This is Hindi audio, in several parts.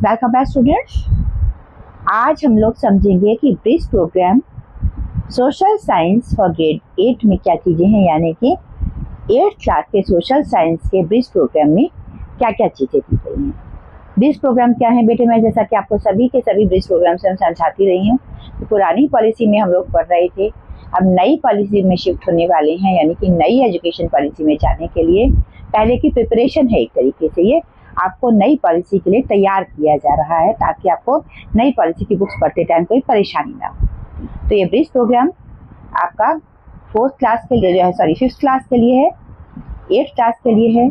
Welcome back students. आज हम लोग समझेंगे कि bridge program social science for grade 8 में क्या चीज़ें हैं, यानी कि 8th क्लास के सोशल साइंस के ब्रिज प्रोग्राम में क्या क्या चीज़ें दी गई हैं। ब्रिज प्रोग्राम क्या है बेटे, मैं जैसा कि आपको सभी के सभी ब्रिज प्रोग्राम से हम समझाती रही हूँ। तो पुरानी पॉलिसी में हम लोग पढ़ रहे थे, अब नई पॉलिसी में शिफ्ट होने वाले हैं, यानी कि नई एजुकेशन पॉलिसी में जाने के लिए पहले की प्रिपरेशन है। एक तरीके से ये आपको नई पॉलिसी के लिए तैयार किया जा रहा है, ताकि आपको नई पॉलिसी की बुक्स पढ़ते टाइम कोई परेशानी ना हो। तो ये ब्रिज प्रोग्राम आपका 4th क्लास के लिए जो है, 5th क्लास के लिए है, 8th क्लास के लिए है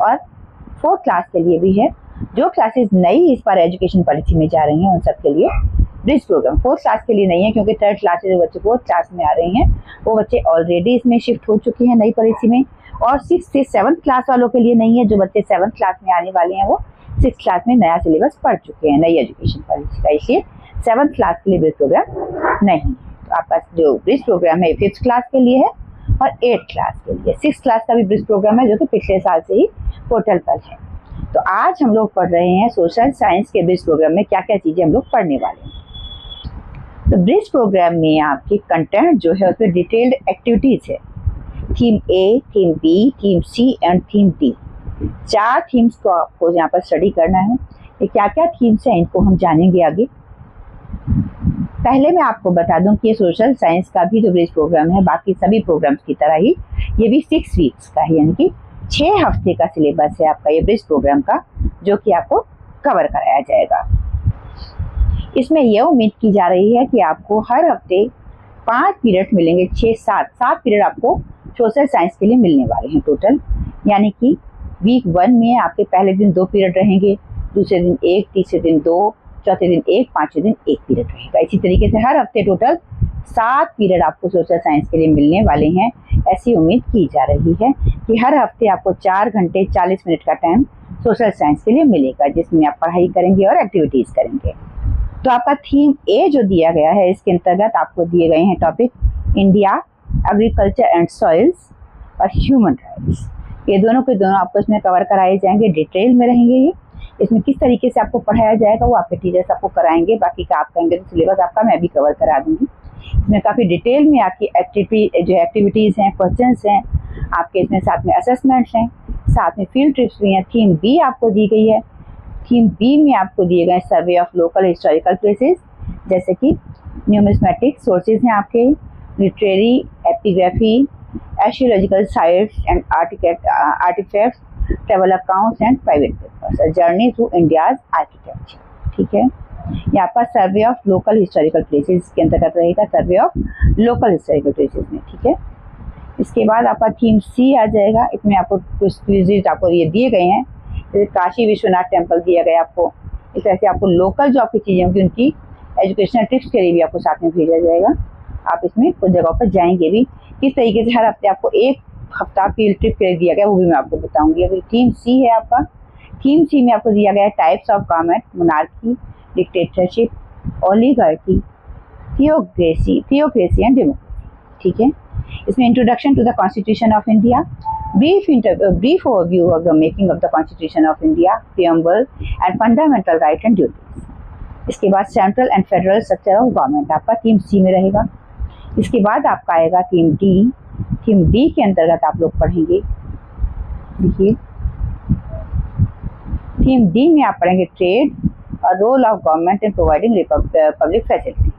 और 4th क्लास के लिए भी है। जो क्लासेस नई इस बार एजुकेशन पॉलिसी में जा रही हैं उन सब के लिए ब्रिज प्रोग्राम। 4th क्लास के लिए नहीं है, क्योंकि 3rd क्लास से जो बच्चे 4th क्लास में आ रहे हैं वो बच्चे ऑलरेडी इसमें शिफ्ट हो चुके हैं नई पॉलिसी में। और 6th से 7th क्लास वालों के लिए नहीं है, जो बच्चे 7th क्लास में आने वाले हैं वो 6th क्लास में नया सिलेबस पढ़ चुके हैं नई एजुकेशन पॉलिसी का, इसलिए 7th क्लास के लिए ब्रिज प्रोग्राम नहीं है। तो आपका जो ब्रिज प्रोग्राम है 5th क्लास के लिए है और 8th क्लास के लिए। 6th क्लास का भी ब्रिज प्रोग्राम है, जो कि पिछले साल से ही पोर्टल पर है। तो आज हम लोग पढ़ रहे हैं सोशल साइंस के ब्रिज प्रोग्राम में क्या क्या चीज़ें हम लोग पढ़ने वाले हैं। तो ब्रिज प्रोग्राम में आपकी कंटेंट जो है उसमें डिटेल्ड एक्टिविटीज़ है। Theme A, theme B, theme C and theme D, 4 themes को आपको यहाँ पर स्टडी करना है। ये क्या क्या थीम्स हैं इनको हम जानेंगे आगे। पहले मैं आपको बता दूं कि ये सोशल साइंस का भी जो ब्रिज प्रोग्राम है बाकी सभी प्रोग्राम्स की तरह ही ये भी 6 वीक्स का है, यानी कि 6 हफ्ते का सिलेबस है आपका ये ब्रिज प्रोग्राम का, जो कि आपको कवर कराया जाएगा। इसमें यह उम्मीद की जा रही है कि आपको हर हफ्ते 5 पीरियड मिलेंगे, 7 पीरियड आपको सोशल साइंस के लिए मिलने वाले हैं टोटल। यानी कि वीक 1 में आपके पहले दिन 2 पीरियड रहेंगे, दूसरे दिन 1, तीसरे दिन 2, चौथे दिन 1, पाँचवें दिन 1 पीरियड रहेगा। इसी तरीके से हर हफ्ते टोटल 7 पीरियड आपको सोशल साइंस के लिए मिलने वाले हैं। ऐसी उम्मीद की जा रही है कि हर हफ्ते आपको 4 घंटे 40 मिनट का टाइम सोशल साइंस के लिए मिलेगा, जिसमें आप पढ़ाई करेंगे और एक्टिविटीज़ करेंगे। तो आपका थीम ए जो दिया गया है, इसके अंतर्गत आपको दिए गए हैं topic India, agriculture and soils और ह्यूमन राइट्स। ये दोनों के दोनों आपको इसमें कवर कराए जाएंगे, डिटेल में रहेंगे ये। इसमें किस तरीके से आपको पढ़ाया जाएगा वो आपके टीचर्स आपको कराएंगे, बाकी का आप कहेंगे तो सिलेबस आपका मैं भी कवर करा दूंगी। इसमें काफ़ी डिटेल में आपकी एक्टिविटीज़ हैं, क्वेश्चंस हैं आपके, इसमें साथ में असेसमेंट्स हैं, साथ में फील्ड ट्रिप्स भी हैं। थीम बी आपको दी गई है। थीम बी में आपको दिए गए survey of local historical places, जैसे कि न्यूमिस्मेटिक सोर्सेज हैं आपके, literary, epigraphy, archaeological sites and artefacts, travel accounts and private papers, journey through India's architecture. ठीक है, यहाँ पर survey of local historical places के अंतर्गत रहेगा, survey of local historical places में। ठीक है, इसके बाद आपका थीम सी आ जाएगा। इसमें आपको कुछ विजिट आपको ये दिए गए हैं, जैसे काशी विश्वनाथ टेम्पल दिया गया आपको। इस तरह से आपको लोकल जो आपकी चीज़ें होंगी उनकी एजुकेशनल टिप्स के लिए भी आपको साथ में भेजा जाएगा। आप इसमें कुछ जगहों पर जाएंगे भी, किस तरीके से हर हफ्ते आपको 1 हफ्ता फील्ड ट्रिप के लिए दिया गया वो भी मैं आपको बताऊंगी। अभी थीम सी है आपका। थीम सी में आपको दिया गया है types of government, monarchy, dictatorship, oligarchy, theocracy and democracy. ठीक है, इसमें introduction to the constitution of India, brief overview of the making of the Constitution of India, preamble and fundamental right and duties। इसके बाद central and federal structure of government आपका थीम सी में रहेगा। इसके बाद आपका आएगा थीम डी। थीम डी के अंतर्गत आप लोग पढ़ेंगे, देखिए थीम डी में आप पढ़ेंगे ट्रेड और role of government in providing public facility.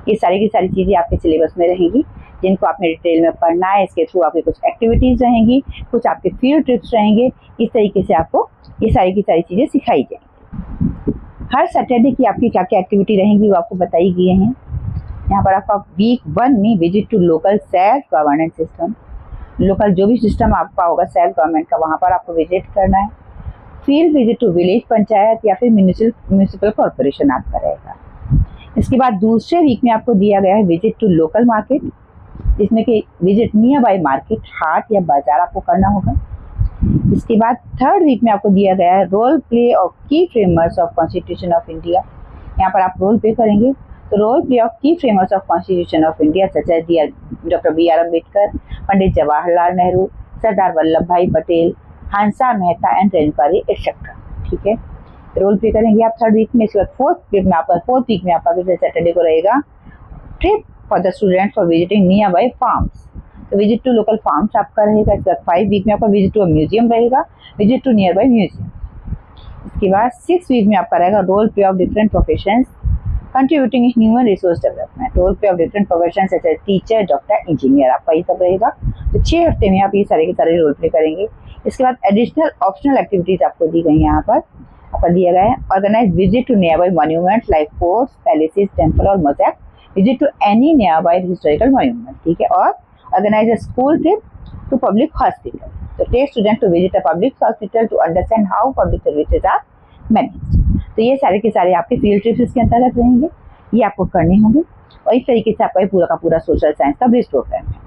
ये सारी की सारी चीज़ें आपके सिलेबस में रहेंगी, जिनको आपने डिटेल में पढ़ना है। इसके थ्रू आपकी कुछ एक्टिविटीज़ रहेंगी, कुछ आपके फील्ड ट्रिप्स रहेंगे। इस तरीके से आपको ये सारी की सारी चीज़ें सिखाई जाएंगी। हर सैटरडे की आपकी क्या क्या एक्टिविटी रहेंगी वो आपको बताई गई हैं। यहाँ पर आपका वीक 1 में visit to local self governance system, local जो भी सिस्टम आपका होगा सेल्फ गवर्नमेंट का, वहाँ पर आपको विजिट करना है। Field visit to village panchayat या फिर म्यूनिसिपल कॉरपोरेशन आपका रहेगा। इसके बाद दूसरे वीक में आपको दिया गया है विजिट टू लोकल मार्केट, जिसमें कि विजिट नियर बाई मार्केट, हाट या बाजार आपको करना होगा। इसके बाद 3rd वीक में आपको दिया गया है role play of key framers of constitution of India. यहाँ पर आप रोल प्ले करेंगे, तो role play of key framers of constitution of India such as doctor BR Ambedkar, Pandit Jawaharlal Nehru, Sardar Vallabh Bhai Patel, Hansa Mehta and Renuka et cetera. ठीक है, रोल प्ले करेंगे आप 3rd वीक में। इसके बाद 4th वीक में आपका फिर सैटरडे को रहेगा trip for the student for visiting nearby farms, तो विजिट टू लोकल फार्म्स आपका रहेगा। इसके बाद 5 वीक में आपका विजिट टू म्यूजियम रहेगा, visit to nearby museum. इसके बाद 6 वीक में आपका रहेगा role play of different professions contributing human resource development, role play of different profession जैसे टीचर, डॉक्टर, इंजीनियर, आपका ये सब रहेगा। तो 6 हफ्ते में आप ये सारे के सारे रोल प्ले करेंगे। इसके बाद एडिशनल ऑप्शनल एक्टिविटीज आपको दी गई हैं यहाँ पर, आपका दिया गया है organise visit to nearby monument like forts, palaces, temple और mosaic, visit to any nearby historical monument, ठीक है। और organise a school trip to public hospital, तो take student to visit a public hospital to understand how public services are managed. तो ये सारे के सारे आपके फील्ड ट्रिप्स इसके अंतर्गत रहेंगे, ये आपको करने होंगे। और इस तरीके से आपका ये पूरा का पूरा सोशल साइंस का ब्रिज प्रोग्राम है।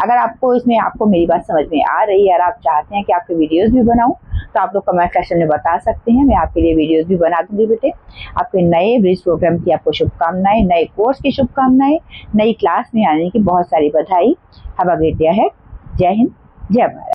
अगर आपको इसमें आपको मेरी बात समझ में आ रही है और आप चाहते हैं कि आपके वीडियोस भी बनाऊं, तो आप लोग कमेंट सेक्शन में बता सकते हैं, मैं आपके लिए वीडियोस भी बना दूंगी बेटे। आपके नए ब्रिज प्रोग्राम की आपको शुभकामनाएं, नए कोर्स की शुभकामनाएं, नई क्लास में आने की बहुत सारी बधाई। Have a great day ahead. जय हिंद, जय भारत।